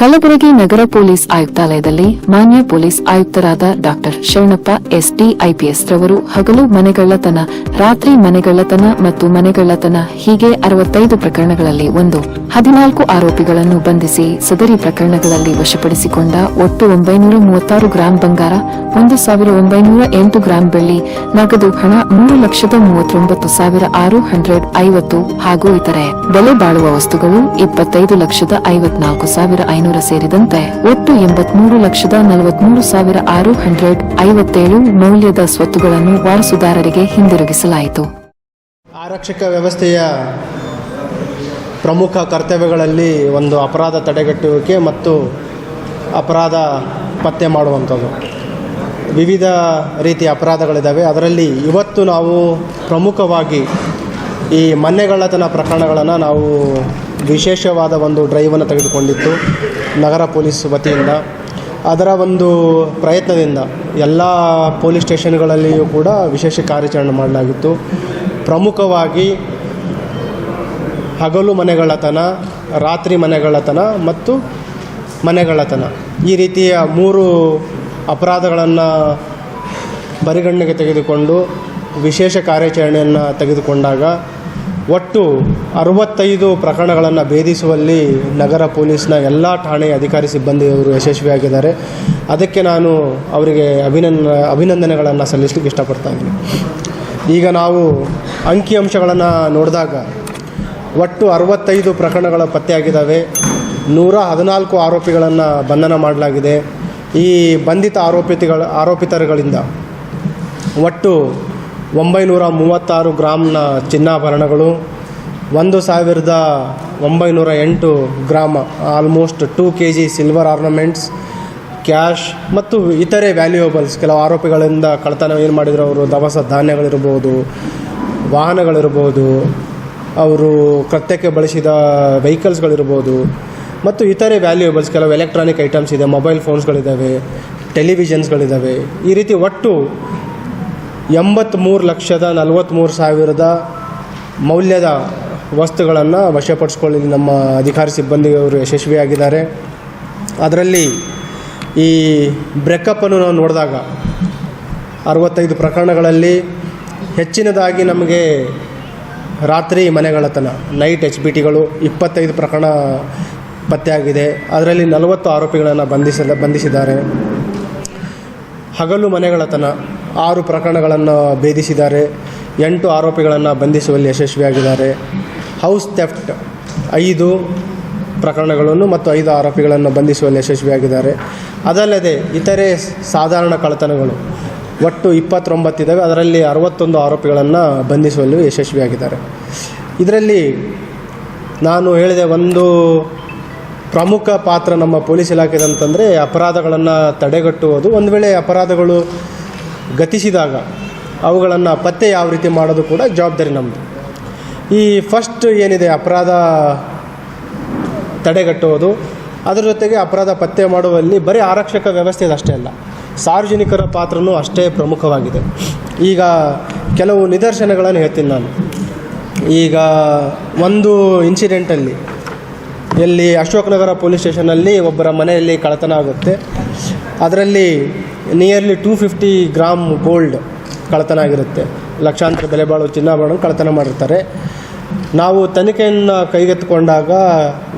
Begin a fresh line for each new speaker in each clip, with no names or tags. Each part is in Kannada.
ಕಲಬುರಗಿ ನಗರ ಪೊಲೀಸ್ ಆಯುಕ್ತಾಲಯದಲ್ಲಿ ಮಾನ್ಯ ಪೊಲೀಸ್ ಆಯುಕ್ತರಾದ ಡಾಕ್ಟರ್ ಶರಣಪ್ಪ ಎಸ್ಡಿ ಐಪಿಎಸ್ ರವರು ಹಗಲು ಮನೆಗಳ್ಳತನ, ರಾತ್ರಿ ಮನೆಗಳ್ಳತನ ಮತ್ತು ಮನೆಗಳ್ಳತನ ಹೀಗೆ 65 ಪ್ರಕರಣಗಳಲ್ಲಿ 14 ಆರೋಪಿಗಳನ್ನು ಬಂಧಿಸಿ ಸದರಿ ಪ್ರಕರಣಗಳಲ್ಲಿ ವಶಪಡಿಸಿಕೊಂಡ ಒಟ್ಟು 936 ಗ್ರಾಂ ಬಂಗಾರ, 1908 ಗ್ರಾಂ ಬೆಳ್ಳಿ, ನಗದು ಹಣ 3,39,650 ಹಾಗೂ ಇತರೆ ಬೆಲೆ ಬಾಳುವ ವಸ್ತುಗಳು 25,54,500 ಸೇರಿದಂತೆ ಒಟ್ಟು 83,43,657 ಮೌಲ್ಯದ ಸ್ವತ್ತುಗಳನ್ನು ವಾರಸುದಾರರಿಗೆ ಹಿಂದಿರುಗಿಸಲಾಯಿತು.
ಆರಕ್ಷಕ ವ್ಯವಸ್ಥೆಯ ಪ್ರಮುಖ ಕರ್ತವ್ಯಗಳಲ್ಲಿ ಒಂದು ಅಪರಾಧ ತಡೆಗಟ್ಟುವಿಕೆ ಮತ್ತು ಅಪರಾಧ ಪತ್ತೆ ಮಾಡುವಂಥದ್ದು. ವಿವಿಧ ರೀತಿಯ ಅಪರಾಧಗಳಿದ್ದಾವೆ. ಅದರಲ್ಲಿ ಇವತ್ತು ನಾವು ಪ್ರಮುಖವಾಗಿ ಈ ಮನೆಗಳ್ಳತನ ಪ್ರಕರಣಗಳನ್ನು ನಾವು ವಿಶೇಷವಾದ ಒಂದು ಡ್ರೈವನ್ನು ತೆಗೆದುಕೊಂಡಿತ್ತು ನಗರ ಪೊಲೀಸ್ ವತಿಯಿಂದ. ಅದರ ಒಂದು ಪ್ರಯತ್ನದಿಂದ ಎಲ್ಲ ಪೊಲೀಸ್ ಸ್ಟೇಷನ್ಗಳಲ್ಲಿಯೂ ಕೂಡ ವಿಶೇಷ ಕಾರ್ಯಾಚರಣೆ ಮಾಡಲಾಗಿತ್ತು. ಪ್ರಮುಖವಾಗಿ ಹಗಲು ಮನೆಗಳ್ಳತನ, ರಾತ್ರಿ ಮನೆಗಳ್ಳತನ ಮತ್ತು ಮನೆಗಳ್ಳತನ ಈ ರೀತಿಯ 3 ಅಪರಾಧಗಳನ್ನು ಪರಿಗಣನೆಗೆ ತೆಗೆದುಕೊಂಡು ವಿಶೇಷ ಕಾರ್ಯಾಚರಣೆಯನ್ನು ತೆಗೆದುಕೊಂಡಾಗ ಒಟ್ಟು 65 ಪ್ರಕರಣಗಳನ್ನು ಭೇದಿಸುವಲ್ಲಿ ನಗರ ಪೊಲೀಸ್ನ ಎಲ್ಲ ಠಾಣೆಯ ಅಧಿಕಾರಿ ಸಿಬ್ಬಂದಿಯವರು ಯಶಸ್ವಿಯಾಗಿದ್ದಾರೆ. ಅದಕ್ಕೆ ನಾನು ಅವರಿಗೆ ಅಭಿನಂದನೆಗಳನ್ನು ಸಲ್ಲಿಸಲಿಕ್ಕೆ ಇಷ್ಟಪಡ್ತಾಯಿದ್ದೀನಿ. ಈಗ ನಾವು ಅಂಕಿಅಂಶಗಳನ್ನು ನೋಡಿದಾಗ ಒಟ್ಟು 65 ಪ್ರಕರಣಗಳ ಪತ್ತೆಯಾಗಿದ್ದಾವೆ. 114 ಆರೋಪಿಗಳನ್ನು ಬಂಧನ ಮಾಡಲಾಗಿದೆ. ಈ ಬಂಧಿತ ಆರೋಪಿತರುಗಳಿಂದ ಒಟ್ಟು 936 ಗ್ರಾಂನ ಚಿನ್ನಾಭರಣಗಳು, 1,908 ಗ್ರಾಮ almost 2 kg silver ornaments, cash ಮತ್ತು ಇತರೆ ವ್ಯಾಲ್ಯೂಯಬಲ್ಸ್. ಕೆಲವು ಆರೋಪಿಗಳಿಂದ ಕಳ್ಳತನ ಏನು ಮಾಡಿದ್ರು ಅವರು ದವಸ ಧಾನ್ಯಗಳಿರ್ಬೋದು, ವಾಹನಗಳಿರ್ಬೋದು, ಅವರು ಕೃತ್ಯಕ್ಕೆ ಬಳಸಿದ ವೆಹಿಕಲ್ಸ್ಗಳಿರ್ಬೋದು ಮತ್ತು ಇತರೆ ವ್ಯಾಲ್ಯೂಯಬಲ್ಸ್, ಕೆಲವು ಎಲೆಕ್ಟ್ರಾನಿಕ್ ಐಟಮ್ಸ್ ಇದೆ, ಮೊಬೈಲ್ ಫೋನ್ಸ್ಗಳಿದ್ದಾವೆ, ಟೆಲಿವಿಷನ್ಸ್ಗಳಿದ್ದಾವೆ. ಈ ರೀತಿ ಒಟ್ಟು 83,43,000 ಮೌಲ್ಯದ ವಸ್ತುಗಳನ್ನು ವಶಪಡಿಸ್ಕೊಳ್ಳಿ ನಮ್ಮ ಅಧಿಕಾರಿ ಸಿಬ್ಬಂದಿಯವರು ಯಶಸ್ವಿಯಾಗಿದ್ದಾರೆ. ಅದರಲ್ಲಿ ಈ ಬ್ರೇಕಪ್ಪನ್ನು ನಾವು ನೋಡಿದಾಗ 65 ಪ್ರಕರಣಗಳಲ್ಲಿ ಹೆಚ್ಚಿನದಾಗಿ ನಮಗೆ ರಾತ್ರಿ ಮನೆಗಳ್ಳತನ, ನೈಟ್ HBTಗಳು 25 ಪ್ರಕರಣ ಪತ್ತೆಯಾಗಿದೆ. ಅದರಲ್ಲಿ 40 ಆರೋಪಿಗಳನ್ನು ಬಂಧಿಸಿದ್ದಾರೆ. ಹಗಲು ಮನೆಗಳ್ಳತನ 6 ಪ್ರಕರಣಗಳನ್ನು ಭೇದಿಸಿದ್ದಾರೆ. 8 ಆರೋಪಿಗಳನ್ನು ಬಂಧಿಸುವಲ್ಲಿ ಯಶಸ್ವಿಯಾಗಿದ್ದಾರೆ. ಹೌಸ್ ಥೆಫ್ಟ್ 5 ಪ್ರಕರಣಗಳನ್ನು ಮತ್ತು 5 ಆರೋಪಿಗಳನ್ನು ಬಂಧಿಸುವಲ್ಲಿ ಯಶಸ್ವಿಯಾಗಿದ್ದಾರೆ. ಅದಲ್ಲದೆ ಇತರೆ ಸಾಧಾರಣ ಕಳ್ಳತನಗಳು ಒಟ್ಟು 29 ಇದ್ದಾವೆ. ಅದರಲ್ಲಿ 61 ಆರೋಪಿಗಳನ್ನು ಬಂಧಿಸುವಲ್ಲಿ ಯಶಸ್ವಿಯಾಗಿದ್ದಾರೆ. ಇದರಲ್ಲಿ ನಾನು ಹೇಳಿದೆ ಒಂದು ಪ್ರಮುಖ ಪಾತ್ರ ನಮ್ಮ ಪೊಲೀಸ್ ಇಲಾಖೆದು ಅಂತಂದರೆ ಅಪರಾಧಗಳನ್ನು ತಡೆಗಟ್ಟುವುದು. ಒಂದು ವೇಳೆ ಅಪರಾಧಗಳು ಗತಿಸಿದಾಗ ಅವುಗಳನ್ನು ಪತ್ತೆ ಯಾವ ರೀತಿ ಮಾಡೋದು ಕೂಡ ಜವಾಬ್ದಾರಿ ನಮ್ಮದು. ಈ ಫಸ್ಟ್ ಏನಿದೆ ಅಪರಾಧ ತಡೆಗಟ್ಟುವುದು, ಅದರ ಜೊತೆಗೆ ಅಪರಾಧ ಪತ್ತೆ ಮಾಡುವಲ್ಲಿ ಬರೀ ಆರಕ್ಷಕ ವ್ಯವಸ್ಥೆ ಅಷ್ಟೇ ಅಲ್ಲ, ಸಾರ್ವಜನಿಕರ ಪಾತ್ರನೂ ಅಷ್ಟೇ ಪ್ರಮುಖವಾಗಿದೆ. ಈಗ ಕೆಲವು ನಿದರ್ಶನಗಳನ್ನು ಹೇಳ್ತೀನಿ ನಾನು. ಈಗ ಒಂದು ಇನ್ಸಿಡೆಂಟಲ್ಲಿ ಎಲ್ಲಿ ಅಶೋಕನಗರ ಪೊಲೀಸ್ ಸ್ಟೇಷನಲ್ಲಿ ಒಬ್ಬರ ಮನೆಯಲ್ಲಿ ಕಳ್ಳತನ ಆಗುತ್ತೆ. ಅದರಲ್ಲಿ ನಿಯರ್ಲಿ 250 ಗ್ರಾಮ್ ಗೋಲ್ಡ್ ಕಳ್ಳತನ ಆಗಿರುತ್ತೆ. ಲಕ್ಷಾಂತರ ಬೆಲೆ ಬಾಳುವ ಚಿನ್ನಾಭರಣ ಕಳ್ಳತನ ಮಾಡಿರ್ತಾರೆ. ನಾವು ತನಿಖೆಯನ್ನು ಕೈಗೆತ್ತಿಕೊಂಡಾಗ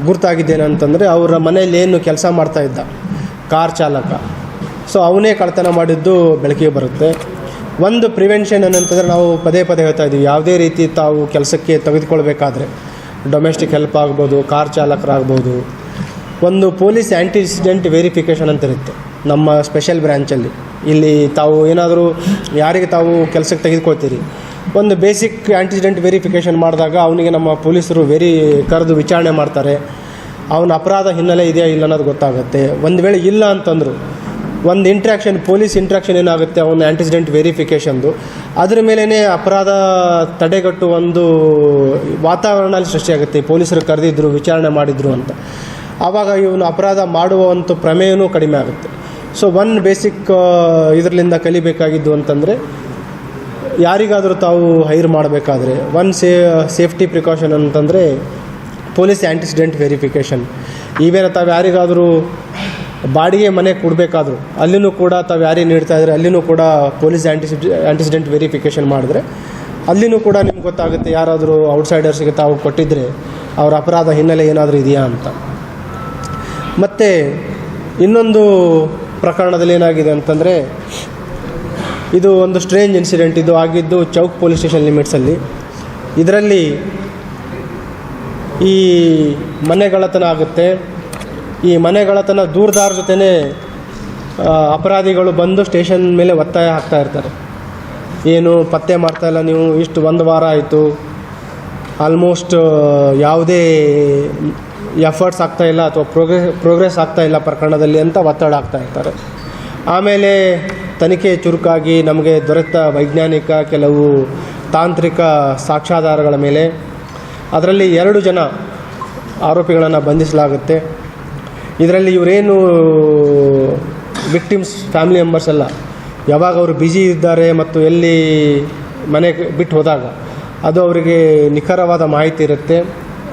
ಗುರ್ತಾಗಿದ್ದೇನಂತಂದರೆ ಅವರ ಮನೆಯಲ್ಲಿ ಏನು ಕೆಲಸ ಮಾಡ್ತಾಯಿದ್ದ ಕಾರ್ ಚಾಲಕ, ಸೊ ಅವನೇ ಕಳ್ಳತನ ಮಾಡಿದ್ದು ಬೆಳಕಿಗೆ ಬರುತ್ತೆ. ಒಂದು ಪ್ರಿವೆನ್ಷನ್ ಏನಂತಂದರೆ ನಾವು ಪದೇ ಹೇಳ್ತಾ ಇದ್ದೀವಿ, ಯಾವುದೇ ರೀತಿ ತಾವು ಕೆಲಸಕ್ಕೆ ತೆಗೆದುಕೊಳ್ಬೇಕಾದ್ರೆ ಡೊಮೆಸ್ಟಿಕ್ ಹೆಲ್ಪ್ ಆಗ್ಬೋದು, ಕಾರ್ ಚಾಲಕರಾಗ್ಬೋದು, ಒಂದು ಪೊಲೀಸ್ ಆ್ಯಂಟಿಸಿಡೆಂಟ್ ವೆರಿಫಿಕೇಷನ್ ಅಂತ ಇರುತ್ತೆ ನಮ್ಮ ಸ್ಪೆಷಲ್ ಬ್ರ್ಯಾಂಚಲ್ಲಿ. ಇಲ್ಲಿ ತಾವು ಏನಾದರೂ ಯಾರಿಗೆ ತಾವು ಕೆಲಸಕ್ಕೆ ತೆಗೆದುಕೊಳ್ತೀರಿ, ಒಂದು ಬೇಸಿಕ್ ಆ್ಯಂಟಿಸಿಡೆಂಟ್ ವೆರಿಫಿಕೇಷನ್ ಮಾಡಿದಾಗ ಅವನಿಗೆ ನಮ್ಮ ಪೊಲೀಸರು ಕರೆದು ವಿಚಾರಣೆ ಮಾಡ್ತಾರೆ. ಅವನ ಅಪರಾಧ ಹಿನ್ನೆಲೆ ಇದೆಯಾ ಇಲ್ಲ ಅನ್ನೋದು ಗೊತ್ತಾಗುತ್ತೆ. ಒಂದು ವೇಳೆ ಇಲ್ಲ ಅಂತಂದರು ಒಂದು ಇಂಟ್ರ್ಯಾಕ್ಷನ್, ಪೊಲೀಸ್ ಇಂಟ್ರ್ಯಾಕ್ಷನ್ ಏನಾಗುತ್ತೆ ಅವನ ಆ್ಯಂಟಿಸಿಡೆಂಟ್ ವೆರಿಫಿಕೇಷನ್ದು, ಅದ್ರ ಮೇಲೇ ಅಪರಾಧ ತಡೆಗಟ್ಟು ಒಂದು ವಾತಾವರಣ ಅಲ್ಲಿ ಸೃಷ್ಟಿಯಾಗುತ್ತೆ. ಪೊಲೀಸರು ಕರೆದಿದ್ರು, ವಿಚಾರಣೆ ಮಾಡಿದರು ಅಂತ. ಆವಾಗ ಇವನು ಅಪರಾಧ ಮಾಡುವಂಥ ಪ್ರಮೇಯನೂ ಕಡಿಮೆ ಆಗುತ್ತೆ. ಸೊ ಒನ್ ಬೇಸಿಕ್ ಇದರಿಂದ ಕಲಿಬೇಕಾಗಿದ್ದು ಅಂತಂದರೆ ಯಾರಿಗಾದರೂ ತಾವು ಹೈರ್ ಮಾಡಬೇಕಾದ್ರೆ ಒನ್ ಸೇಫ್ಟಿ ಪ್ರಿಕಾಷನ್ ಅಂತಂದರೆ ಪೊಲೀಸ್ ಆ್ಯಂಟಿಸಿಡೆಂಟ್ ವೆರಿಫಿಕೇಷನ್. ಈವೇನ ತಾವು ಯಾರಿಗಾದರೂ ಬಾಡಿಗೆ ಮನೆ ಕೊಡಬೇಕಾದ್ರು ಅಲ್ಲಿನೂ ಕೂಡ ತಾವು ಯಾರಿಗೆ ನೀಡ್ತಾ ಇದ್ರೆ ಅಲ್ಲಿನೂ ಕೂಡ ಪೊಲೀಸ್ ಆ್ಯಂಟಿಸಿಡೆಂಟ್ ವೆರಿಫಿಕೇಷನ್ ಮಾಡಿದ್ರೆ ಅಲ್ಲಿನೂ ಕೂಡ ನಿಮ್ಗೆ ಗೊತ್ತಾಗುತ್ತೆ ಯಾರಾದರೂ ಔಟ್ಸೈಡರ್ಸ್ಗೆ ತಾವು ಕೊಟ್ಟಿದ್ದರೆ ಅವರ ಅಪರಾಧ ಹಿನ್ನೆಲೆ ಏನಾದರೂ ಇದೆಯಾ ಅಂತ. ಮತ್ತು ಇನ್ನೊಂದು ಪ್ರಕರಣದಲ್ಲಿ ಏನಾಗಿದೆ ಅಂತಂದರೆ, ಇದು ಒಂದು ಸ್ಟ್ರೇಂಜ್ ಇನ್ಸಿಡೆಂಟ್. ಇದು ಆಗಿದ್ದು ಚೌಕ್ ಪೊಲೀಸ್ ಸ್ಟೇಷನ್ ಲಿಮಿಟ್ಸಲ್ಲಿ. ಇದರಲ್ಲಿ ಈ ಮನೆಗಳತನ ಆಗುತ್ತೆ. ಈ ಮನೆಗಳತನ ದೂರದಾರ ಜೊತೆನೇ ಅಪರಾಧಿಗಳು ಬಂದು ಸ್ಟೇಷನ್ ಮೇಲೆ ಒತ್ತಾಯ ಹಾಕ್ತಾ ಇರ್ತಾರೆ. ಏನು ಪತ್ತೆ ಮಾಡ್ತಾಯಿಲ್ಲ ನೀವು, ಇಷ್ಟು 1 ವಾರ ಆಯಿತು, ಆಲ್ಮೋಸ್ಟ್ ಯಾವುದೇ ಎಫರ್ಟ್ಸ್ ಆಗ್ತಾಯಿಲ್ಲ ಅಥವಾ ಪ್ರೋಗ್ರೆಸ್ ಆಗ್ತಾಯಿಲ್ಲ ಪ್ರಕರಣದಲ್ಲಿ ಅಂತ ಒತ್ತಡ ಹಾಕ್ತಾ ಇರ್ತಾರೆ. ಆಮೇಲೆ ತನಿಖೆ ಚುರುಕಾಗಿ ನಮಗೆ ದೊರೆತ ವೈಜ್ಞಾನಿಕ ಕೆಲವು ತಾಂತ್ರಿಕ ಸಾಕ್ಷ್ಯಾಧಾರಗಳ ಮೇಲೆ ಅದರಲ್ಲಿ 2 ಜನ ಆರೋಪಿಗಳನ್ನು ಬಂಧಿಸಲಾಗುತ್ತೆ. ಇದರಲ್ಲಿ ಇವರೇನು ವಿಕ್ಟಿಮ್ಸ್ ಫ್ಯಾಮಿಲಿ ಮೆಂಬರ್ಸ್ ಎಲ್ಲ ಯಾವಾಗ ಅವರು ಬ್ಯುಸಿ ಇದ್ದಾರೆ ಮತ್ತು ಎಲ್ಲಿ ಮನೆಗೆ ಬಿಟ್ಟು ಹೋದಾಗ ಅದು ಅವರಿಗೆ ನಿಖರವಾದ ಮಾಹಿತಿ ಇರುತ್ತೆ.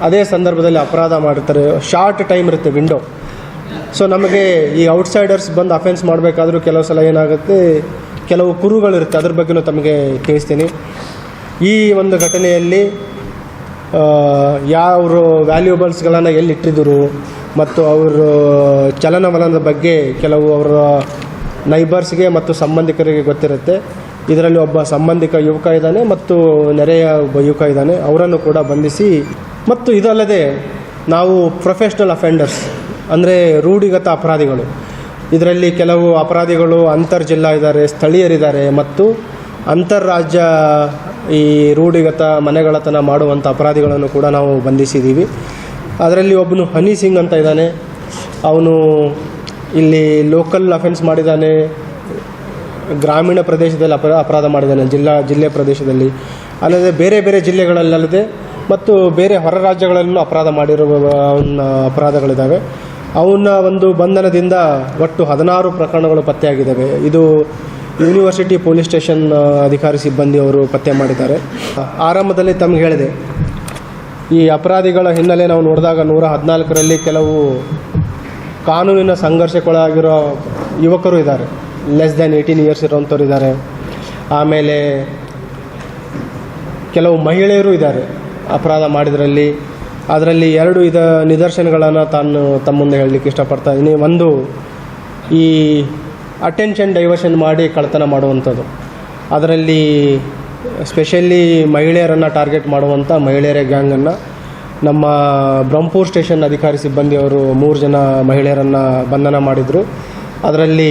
ಅದೇ ಸಂದರ್ಭದಲ್ಲಿ ಅಪರಾಧ ಮಾಡಿರ್ತಾರೆ. ಶಾರ್ಟ್ ಟೈಮ್ ಇರುತ್ತೆ ವಿಂಡೋ. ಸೊ ನಮಗೆ ಈ ಔಟ್ಸೈಡರ್ಸ್ ಬಂದು ಅಫೆನ್ಸ್ ಮಾಡಬೇಕಾದ್ರೂ ಕೆಲವು ಸಲ ಏನಾಗುತ್ತೆ, ಕೆಲವು ಕುರುಗಳಿರುತ್ತೆ. ಅದ್ರ ಬಗ್ಗೆನೂ ತಮಗೆ ತಿಳಿಸ್ತೀನಿ. ಈ ಒಂದು ಘಟನೆಯಲ್ಲಿ ಯಾವ್ರ ವ್ಯಾಲ್ಯೂಬಲ್ಸ್ಗಳನ್ನು ಎಲ್ಲಿಟ್ಟಿದ್ದರು ಮತ್ತು ಅವರ ಚಲನವಲನದ ಬಗ್ಗೆ ಕೆಲವು ಅವರ ನೈಬರ್ಸ್ಗೆ ಮತ್ತು ಸಂಬಂಧಿಕರಿಗೆ ಗೊತ್ತಿರುತ್ತೆ. ಇದರಲ್ಲಿ ಒಬ್ಬ ಸಂಬಂಧಿಕ ಯುವಕ ಇದ್ದಾನೆ ಮತ್ತು ನೆರೆಯ ಒಬ್ಬ ಯುವಕ ಇದ್ದಾನೆ. ಅವರನ್ನು ಕೂಡ ಬಂಧಿಸಿ, ಮತ್ತು ಇದಲ್ಲದೆ ನಾವು ಪ್ರೊಫೆಷ್ನಲ್ ಅಫೆಂಡರ್ಸ್ ಅಂದರೆ ರೂಢಿಗತ ಅಪರಾಧಿಗಳು, ಇದರಲ್ಲಿ ಕೆಲವು ಅಪರಾಧಿಗಳು ಅಂತರ್ಜಿಲ್ಲಾ ಇದ್ದಾರೆ, ಸ್ಥಳೀಯರಿದ್ದಾರೆ ಮತ್ತು ಅಂತಾರಾಜ್ಯ ಈ ರೂಢಿಗತ ಮನೆಗಳತನ ಮಾಡುವಂಥ ಅಪರಾಧಿಗಳನ್ನು ಕೂಡ ನಾವು ಬಂಧಿಸಿದ್ದೀವಿ. ಅದರಲ್ಲಿ ಒಬ್ಬನು ಹನಿ ಸಿಂಗ್ ಅಂತ ಇದ್ದಾನೆ. ಅವನು ಇಲ್ಲಿ ಲೋಕಲ್ ಅಫೆನ್ಸ್ ಮಾಡಿದ್ದಾನೆ, ಗ್ರಾಮೀಣ ಪ್ರದೇಶದಲ್ಲಿ ಅಪರಾಧ ಮಾಡಿದ್ದಾನೆ, ಜಿಲ್ಲೆ ಪ್ರದೇಶದಲ್ಲಿ, ಅಲ್ಲದೆ ಬೇರೆ ಬೇರೆ ಜಿಲ್ಲೆಗಳಲ್ಲದೆ ಮತ್ತು ಬೇರೆ ಹೊರ ರಾಜ್ಯಗಳಲ್ಲೂ ಅಪರಾಧ ಮಾಡಿರುವ ಅಪರಾಧಗಳಿದ್ದಾವೆ. ಅವನ ಒಂದು ಬಂಧನದಿಂದ ಒಟ್ಟು 16 ಪ್ರಕರಣಗಳು ಪತ್ತೆಯಾಗಿದ್ದಾವೆ. ಇದು ಯೂನಿವರ್ಸಿಟಿ ಪೊಲೀಸ್ ಸ್ಟೇಷನ್ ಅಧಿಕಾರಿ ಸಿಬ್ಬಂದಿಯವರು ಪತ್ತೆ ಮಾಡಿದ್ದಾರೆ. ಆರಂಭದಲ್ಲಿ ತಮಗೆ ಹೇಳಿದೆ, ಈ ಅಪರಾಧಿಗಳ ಹಿನ್ನೆಲೆ ನಾವು ನೋಡಿದಾಗ 114ರಲ್ಲಿ ಕೆಲವು ಕಾನೂನಿನ ಸಂಘರ್ಷಕ್ಕೊಳಗಿರೋ ಯುವಕರು ಇದ್ದಾರೆ, ಲೆಸ್ ದ್ಯಾನ್ 18 ಇಯರ್ಸ್ ಇರೋವಂಥವ್ರು ಇದ್ದಾರೆ. ಆಮೇಲೆ ಕೆಲವು ಮಹಿಳೆಯರು ಇದ್ದಾರೆ ಅಪರಾಧ ಮಾಡಿದ್ರಲ್ಲಿ. ಅದರಲ್ಲಿ 2 ನಿದರ್ಶನಗಳನ್ನು ತಮ್ಮ ಮುಂದೆ ಹೇಳಲಿಕ್ಕೆ ಇಷ್ಟಪಡ್ತಾ ಇದ್ದೀನಿ. ಒಂದು, ಈ ಅಟೆನ್ಷನ್ ಡೈವರ್ಷನ್ ಮಾಡಿ ಕಳ್ಳತನ ಮಾಡುವಂಥದ್ದು. ಅದರಲ್ಲಿ ಸ್ಪೆಷಲಿ ಮಹಿಳೆಯರನ್ನು ಟಾರ್ಗೆಟ್ ಮಾಡುವಂಥ ಮಹಿಳೆಯರ ಗ್ಯಾಂಗನ್ನು ನಮ್ಮ ಬ್ರಹ್ಮಪುರ ಸ್ಟೇಷನ್ ಅಧಿಕಾರಿ ಸಿಬ್ಬಂದಿಯವರು 3 ಜನ ಮಹಿಳೆಯರನ್ನು ಬಂಧನ ಮಾಡಿದರು. ಅದರಲ್ಲಿ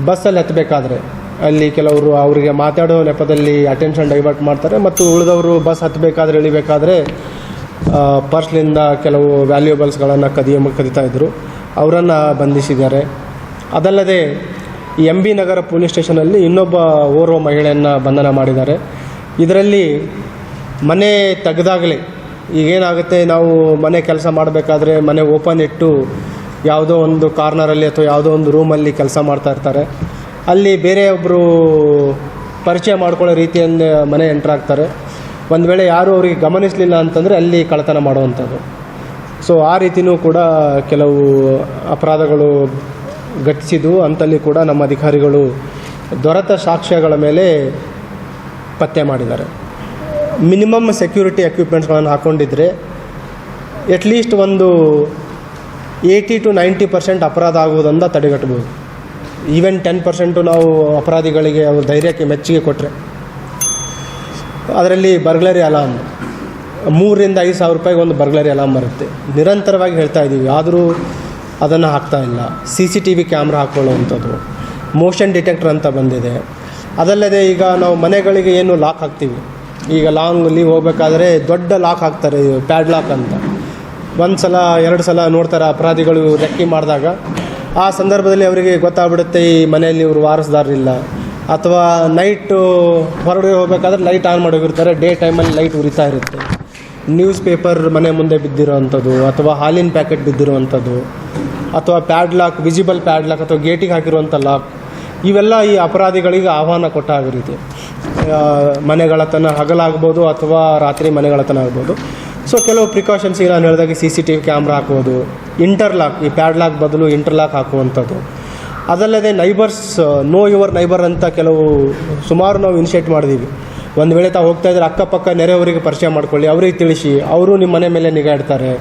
ಬಸ್ಸಲ್ಲಿ ಹತ್ತಬೇಕಾದ್ರೆ ಅಲ್ಲಿ ಕೆಲವರು ಅವರಿಗೆ ಮಾತಾಡೋ ನೆಪದಲ್ಲಿ ಅಟೆನ್ಷನ್ ಡೈವರ್ಟ್ ಮಾಡ್ತಾರೆ ಮತ್ತು ಉಳಿದವರು ಬಸ್ ಹತ್ತಬೇಕಾದ್ರೆ ಇಳಿಬೇಕಾದ್ರೆ ಪರ್ಸ್ಲಿಂದ ಕೆಲವು ವ್ಯಾಲ್ಯೂಬಲ್ಸ್ಗಳನ್ನು ಕದಿತಾ ಇದ್ದರು. ಅವರನ್ನು ಬಂಧಿಸಿದ್ದಾರೆ. ಅದಲ್ಲದೆ ಈ MB ನಗರ ಪೊಲೀಸ್ ಸ್ಟೇಷನಲ್ಲಿ ಇನ್ನೊಬ್ಬ ಓರ್ವ ಮಹಿಳೆಯನ್ನು ಬಂಧನ ಮಾಡಿದ್ದಾರೆ. ಇದರಲ್ಲಿ ಮನೆ ತೆಗೆದಾಗಲೇ ಈಗೇನಾಗುತ್ತೆ, ನಾವು ಮನೆ ಕೆಲಸ ಮಾಡಬೇಕಾದ್ರೆ ಮನೆ ಓಪನ್ ಇಟ್ಟು ಯಾವುದೋ ಒಂದು ಕಾರ್ನರಲ್ಲಿ ಅಥವಾ ಯಾವುದೋ ಒಂದು ರೂಮಲ್ಲಿ ಕೆಲಸ ಮಾಡ್ತಾ ಇರ್ತಾರೆ. ಅಲ್ಲಿ ಬೇರೆ ಒಬ್ಬರು ಪರಿಚಯ ಮಾಡ್ಕೊಳ್ಳೋ ರೀತಿಯಿಂದ ಮನೆ ಎಂಟ್ರಾಗ್ತಾರೆ. ಒಂದು ವೇಳೆ ಯಾರೂ ಅವರಿಗೆ ಗಮನಿಸಲಿಲ್ಲ ಅಂತಂದರೆ ಅಲ್ಲಿ ಕಳ್ಳತನ ಮಾಡುವಂಥದ್ದು. ಸೊ ಆ ರೀತಿಯೂ ಕೂಡ ಕೆಲವು ಅಪರಾಧಗಳು ಘಟಿಸಿದ್ದು ಅಂತಲ್ಲಿ ಕೂಡ ನಮ್ಮ ಅಧಿಕಾರಿಗಳು ದೊರೆತ ಸಾಕ್ಷ್ಯಗಳ ಮೇಲೆ ಪತ್ತೆ ಮಾಡಿದ್ದಾರೆ. ಮಿನಿಮಮ್ ಸೆಕ್ಯೂರಿಟಿ ಎಕ್ವಿಪ್ಮೆಂಟ್ಸ್ಗಳನ್ನು ಹಾಕ್ಕೊಂಡಿದ್ರೆ ಎಟ್ಲೀಸ್ಟ್ ಒಂದು 80 to 90% ಅಪರಾಧ ಆಗುವುದನ್ನು ತಡೆಗಟ್ಟಬಹುದು. ಈವನ್ 10% ನಾವು ಅಪರಾಧಿಗಳಿಗೆ ಅವ್ರ ಧೈರ್ಯಕ್ಕೆ ಮೆಚ್ಚುಗೆ ಕೊಟ್ಟರೆ. ಅದರಲ್ಲಿ ಬರ್ಗ್ಲರಿ ಅಲಾರ್ಮ್ 3,000 to 5,000 ರೂಪಾಯಿಗೆ ಒಂದು ಬರ್ಗ್ಲರಿ ಅಲಾರ್ಮ್ ಬರುತ್ತೆ. ನಿರಂತರವಾಗಿ ಹೇಳ್ತಾ ಇದ್ದೀವಿ, ಆದರೂ ಅದನ್ನು ಹಾಕ್ತಾಯಿಲ್ಲ. CCTV ಕ್ಯಾಮ್ರಾ ಹಾಕ್ಕೊಳ್ಳುವಂಥದ್ದು, ಮೋಷನ್ ಡಿಟೆಕ್ಟರ್ ಅಂತ ಬಂದಿದೆ. ಅದಲ್ಲದೆ ಈಗ ನಾವು ಮನೆಗಳಿಗೆ ಏನು ಲಾಕ್ ಹಾಕ್ತೀವಿ, ಈಗ ಲಾಂಗ್ ಲೀವ್ ಹೋಗಬೇಕಾದ್ರೆ ದೊಡ್ಡ ಲಾಕ್ ಹಾಕ್ತಾರೆ, ಪ್ಯಾಡ್ ಲಾಕ್ ಅಂತ. 1 ಸಲ 2 ಸಲ ನೋಡ್ತಾರೆ ಅಪರಾಧಿಗಳು ರೆಕ್ಕಿ ಮಾಡಿದಾಗ. ಆ ಸಂದರ್ಭದಲ್ಲಿ ಅವರಿಗೆ ಗೊತ್ತಾಗ್ಬಿಡುತ್ತೆ ಈ ಮನೆಯಲ್ಲಿ ಇವರು ವಾರಸ್ದಾರರಿಲ್ಲ. ಅಥವಾ ನೈಟು ಹೊರಗಡೆ ಹೋಗಬೇಕಾದ್ರೆ ಲೈಟ್ ಆನ್ ಮಾಡೋಗಿರ್ತಾರೆ, ಡೇ ಟೈಮಲ್ಲಿ ಲೈಟ್ ಉರಿತಾ ಇರುತ್ತೆ. ನ್ಯೂಸ್ ಪೇಪರ್ ಮನೆ ಮುಂದೆ ಬಿದ್ದಿರೋವಂಥದ್ದು ಅಥವಾ ಹಾಲಿನ ಪ್ಯಾಕೆಟ್ ಬಿದ್ದಿರುವಂಥದ್ದು ಅಥವಾ pad lock, visible pad lock ಅಥವಾ ಗೇಟಿಗೆ ಹಾಕಿರುವಂಥ ಲಾಕ್, ಇವೆಲ್ಲ ಈ ಅಪರಾಧಿಗಳಿಗೆ ಆಹ್ವಾನ ಕೊಟ್ಟ ರೀತಿ. ಮನೆಗಳತನ ಹಗಲಾಗ್ಬೋದು ಅಥವಾ ರಾತ್ರಿ ಮನೆಗಳತನ ಆಗ್ಬೋದು. ಸೊ ಕೆಲವು ಪ್ರಿಕಾಷನ್ಸಿಗೆ ನಾನು ಹೇಳಿದಾಗೆ CCTV ಕ್ಯಾಮ್ರಾ ಹಾಕೋದು, ಇಂಟರ್ಲಾಕ್, ಈ ಪ್ಯಾಡ್ಲಾಕ್ ಬದಲು ಇಂಟರ್ಲಾಕ್ ಹಾಕುವಂಥದ್ದು. ಅದಲ್ಲದೆ ನೈಬರ್ಸ್, ನೋ ಯುವರ್ ನೈಬರ್ ಅಂತ ಸುಮಾರು ನಾವು ಇನಿಷಿಯೇಟ್ ಮಾಡಿದ್ದೀವಿ. ಒಂದು ವೇಳೆ ತಾವು ಹೋಗ್ತಾ ಇದ್ರೆ ಅಕ್ಕಪಕ್ಕ ನೆರೆಯವರಿಗೆ ಪರಿಚಯ ಮಾಡ್ಕೊಳ್ಳಿ, ಅವ್ರಿಗೆ ತಿಳಿಸಿ, ಅವರು ನಿಮ್ಮ ಮನೆ ಮೇಲೆ ನಿಗಾ ಇಡ್ತಾರೆ.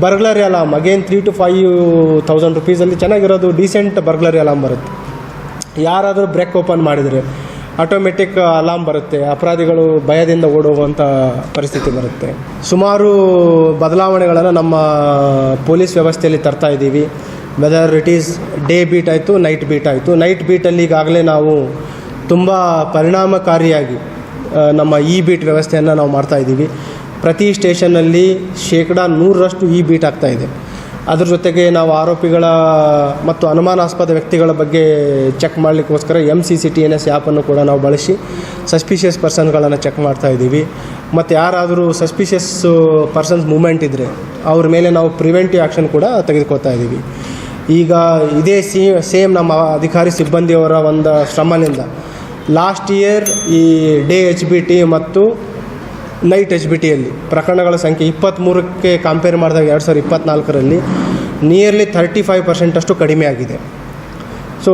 ಬರ್ಗ್ಲರಿ ಅಲಾರ್ಮ್ ಅಗೇನ್ 3,000 to 5,000 ರುಪೀಸಲ್ಲಿ ಚೆನ್ನಾಗಿರೋದು ಡೀಸೆಂಟ್ ಬರ್ಗ್ಲರಿ ಅಲಾರ್ಮ್ ಬರುತ್ತೆ. ಯಾರಾದರೂ ಬ್ರೇಕ್ ಓಪನ್ ಮಾಡಿದರೆ ಆಟೋಮೆಟಿಕ್ ಅಲಾರ್ಮ್ ಬರುತ್ತೆ, ಅಪರಾಧಿಗಳು ಭಯದಿಂದ ಓಡೋಗುವಂಥ ಪರಿಸ್ಥಿತಿ ಬರುತ್ತೆ. ಸುಮಾರು ಬದಲಾವಣೆಗಳನ್ನು ನಮ್ಮ ಪೊಲೀಸ್ ವ್ಯವಸ್ಥೆಯಲ್ಲಿ ತರ್ತಾ ಇದ್ದೀವಿ. Whether it is day beat ಆಯಿತು, ನೈಟ್ ಬೀಟ್ ಆಯಿತು. ನೈಟ್ ಬೀಟಲ್ಲಿ ಈಗಾಗಲೇ ನಾವು ತುಂಬ ಪರಿಣಾಮಕಾರಿಯಾಗಿ ನಮ್ಮ ಬೀಟ್ ವ್ಯವಸ್ಥೆಯನ್ನು ನಾವು ಮಾಡ್ತಾಯಿದ್ದೀವಿ. ಪ್ರತಿ ಸ್ಟೇಷನ್ನಲ್ಲಿ 100% ಬೀಟ್ ಆಗ್ತಾಯಿದೆ. ಅದ್ರ ಜೊತೆಗೆ ನಾವು ಆರೋಪಿಗಳ ಮತ್ತು ಅನುಮಾನಾಸ್ಪದ ವ್ಯಕ್ತಿಗಳ ಬಗ್ಗೆ ಚೆಕ್ ಮಾಡಲಿಕ್ಕೋಸ್ಕರ MCCTNS ಆ್ಯಪನ್ನು ಕೂಡ ನಾವು ಬಳಸಿ ಸಸ್ಪಿಷಿಯಸ್ ಪರ್ಸನ್ಗಳನ್ನು ಚೆಕ್ ಮಾಡ್ತಾಯಿದ್ದೀವಿ. ಮತ್ತು ಯಾರಾದರೂ ಸಸ್ಪಿಷಿಯಸ್ ಪರ್ಸನ್ಸ್ ಮೂವ್ಮೆಂಟ್ ಇದ್ದರೆ ಅವ್ರ ಮೇಲೆ ನಾವು ಪ್ರಿವೆಂಟಿವ್ ಆ್ಯಕ್ಷನ್ ಕೂಡ ತೆಗೆದುಕೊಳ್ತಾ ಇದ್ದೀವಿ. ಈಗ ಇದೇ ಸೇಮ್ ನಮ್ಮ ಅಧಿಕಾರಿ ಸಿಬ್ಬಂದಿಯವರ ಒಂದು ಶ್ರಮದಿಂದ ಲಾಸ್ಟ್ ಇಯರ್ ಈ ಡೇ HBT ಮತ್ತು ನೈಟ್ HBTಯಲ್ಲಿ ಪ್ರಕರಣಗಳ ಸಂಖ್ಯೆ 23ಕ್ಕೆ ಕಂಪೇರ್ ಮಾಡಿದಾಗ 2024ರಲ್ಲಿ ನಿಯರ್ಲಿ 35% ಅಷ್ಟು ಕಡಿಮೆ ಆಗಿದೆ. ಸೊ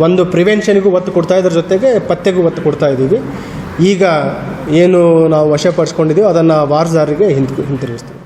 ಒಂದು ಪ್ರಿವೆನ್ಷನ್ಗೂ ಒತ್ತು ಕೊಡ್ತಾ ಇದ್ರ ಜೊತೆಗೆ ಪತ್ತೆಗೂ ಒತ್ತು ಕೊಡ್ತಾ ಇದ್ದೀವಿ. ಈಗ ಏನು ನಾವು ವಶಪಡಿಸ್ಕೊಂಡಿದ್ದೀವಿ ಅದನ್ನು ವಾರದಾರಿಗೆ ಹಿಂತಿರುಗಿಸ್ತೀವಿ.